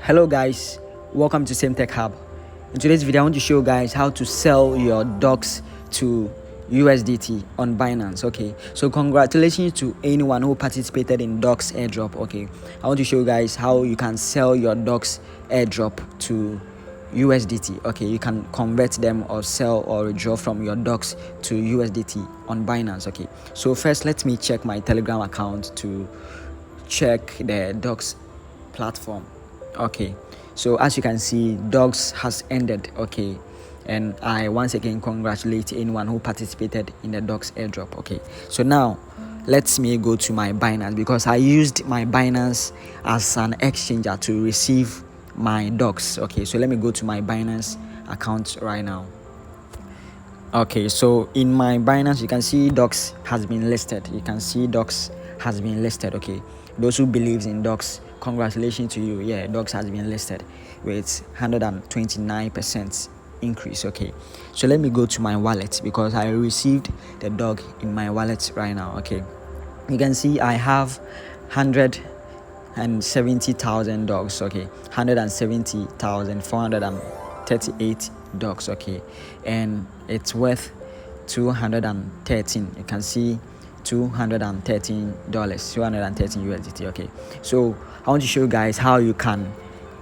Hello guys, welcome to Same Tech Hub. In today's video I want to show you guys how to sell your docs to USDT on Binance. Okay, so congratulations to anyone who participated in docs airdrop. Okay, I want to show you guys how you can sell your docs airdrop to USDT. Okay, you can convert them or sell or withdraw from your docs to USDT on Binance. Okay, so first let me check my Telegram account to check the docs platform. Okay, so as you can see, docs has ended. Okay, and I once again congratulate anyone who participated in the docs airdrop. Okay, so now let me go to my Binance because I used my Binance as an exchanger to receive my docs. Okay, so let me go to my Binance account right now. Okay, so in my Binance you can see docs has been listed. You can see docs has been listed. Okay, those who believes in docs, congratulations to you. Yeah, docs has been listed with 129% increase. Okay, so let me go to my wallet because I received the dog in my wallet right now. Okay, you can see I have 170,000 dogs. Okay, 170,438 dogs. Okay, and it's worth 213. You can see $213, 213 USDT. Okay, so I want to show you guys how you can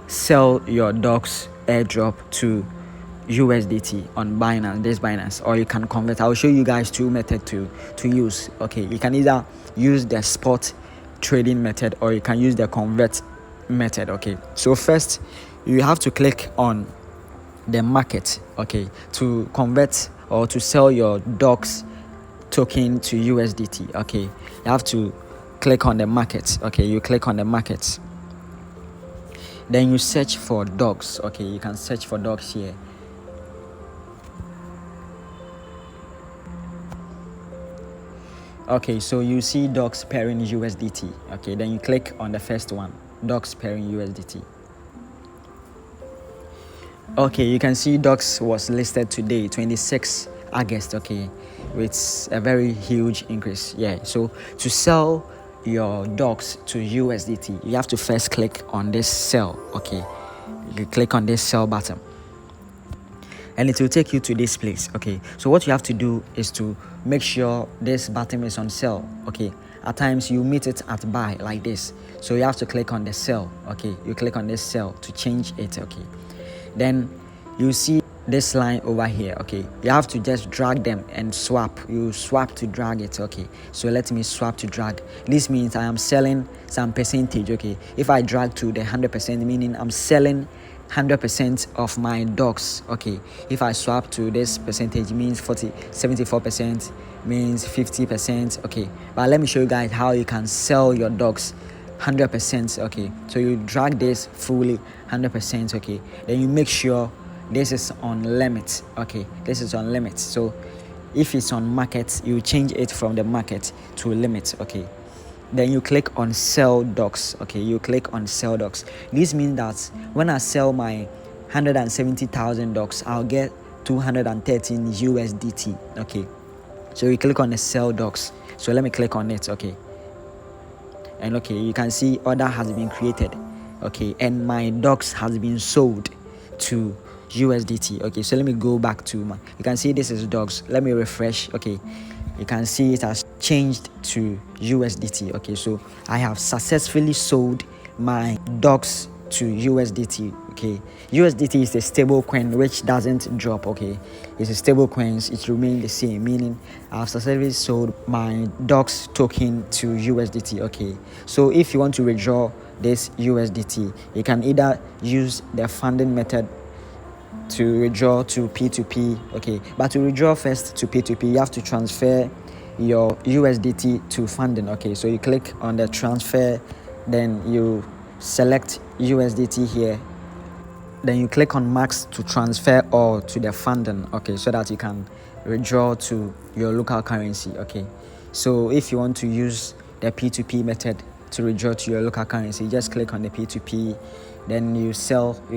sell your docs airdrop to USDT on Binance, or you can convert. I'll show you guys two methods to use. Okay, you can either use the spot trading method or you can use the convert method. Okay, so first you have to click on the market, okay, to convert or to sell your docs token to USDT. Okay, you have to click on the market. Okay, you click on the market, then you search for docs. Okay, you can search for docs here. Okay, so you see docs pairing USDT. Okay, then you click on the first one, docs pairing USDT. Okay, you can see docs was listed today, 26 August. Okay, with a very huge increase. Yeah, so to sell your docs to USDT, you have to first click on this sell. Okay, you click on this sell button and it will take you to this place. Okay, so what you have to do is to make sure this button is on sell. Okay, at times you meet it at buy like this, so you have to click on the sell. Okay, you click on this sell to change it. Okay, then you see this line over here. Okay, you have to just drag them and swap. You swap to drag it. Okay, so let me swap to drag. This means I am selling some percentage. Okay, if I drag to the 100%, meaning I'm selling 100% of my docs. Okay, if I swap to this percentage, means 74% means 50%. Okay, but let me show you guys how you can sell your docs 100%. Okay, so you drag this fully 100%. Okay, then you make sure this is on limit. Okay, this is on limit. So if it's on market, you change it from the market to limit. Okay, then you click on sell docs. Okay, you click on sell docs. This means that when I sell my 170,000 docs, I'll get 213 USDT. Okay, so you click on the sell docs. So let me click on it. Okay, and okay, you can see order has been created. Okay, and my docs has been sold to USDT. Okay, so let me go back to my, you can see this is docs. Let me refresh. Okay, you can see it has changed to USDT. Okay, so I have successfully sold my docs to USDT. Okay, USDT is a stable coin which doesn't drop. Okay, it's a stable coins, it remains the same, meaning I've successfully sold my docs token to USDT. Okay, so if you want to withdraw this USDT, you can either use the funding method to withdraw to P2P. Okay, but to withdraw first to P2P, you have to transfer your USDT to funding. Okay, so you click on the transfer, then you select USDT here, then you click on max to transfer or to the funding. Okay, so that you can withdraw to your local currency. Okay, so if you want to use the P2P method to withdraw to your local currency, just click on the P2P, then you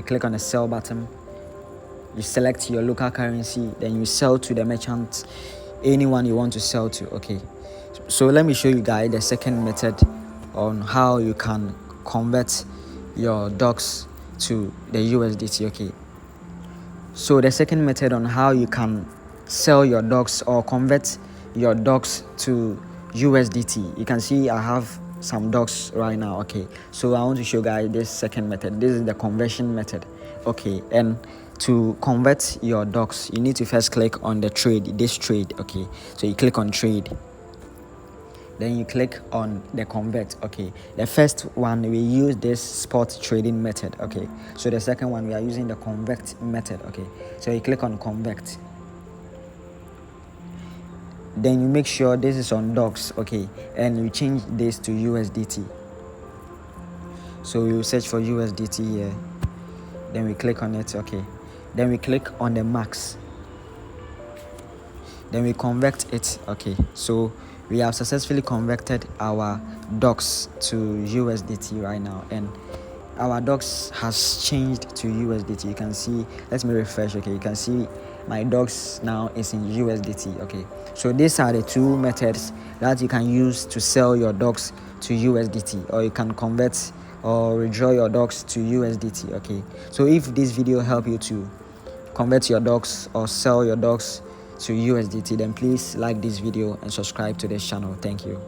click on the sell button, you select your local currency, then you sell to the merchant, anyone you want to sell to. Okay, so let me show you guys the second method on how you can convert your docs to the USDT. Okay, so the second method on how you can sell your dogs or convert your dogs to USDT, you can see I have some dogs right now. Okay, so I want to show you guys this second method. This is the conversion method. Okay, and to convert your dogs, you need to first click on the trade, this trade. Okay, so you click on trade, then you click on the convert. Okay, the first one we use this spot trading method. Okay, so the second one we are using the convert method. Okay, so you click on convert, then you make sure this is on docs. Okay, and you change this to USDT. So you search for USDT here, then we click on it. Okay, then we click on the max, then we convert it. Okay, so we have successfully converted our docs to USDT right now, and our docs has changed to USDT. You can see, let me refresh. Okay, you can see my docs now is in USDT. Okay, so these are the two methods that you can use to sell your docs to USDT, or you can convert or withdraw your docs to USDT. Okay, so if this video helped you to convert your docs or sell your docs to USDT, then please like this video and subscribe to this channel. Thank you.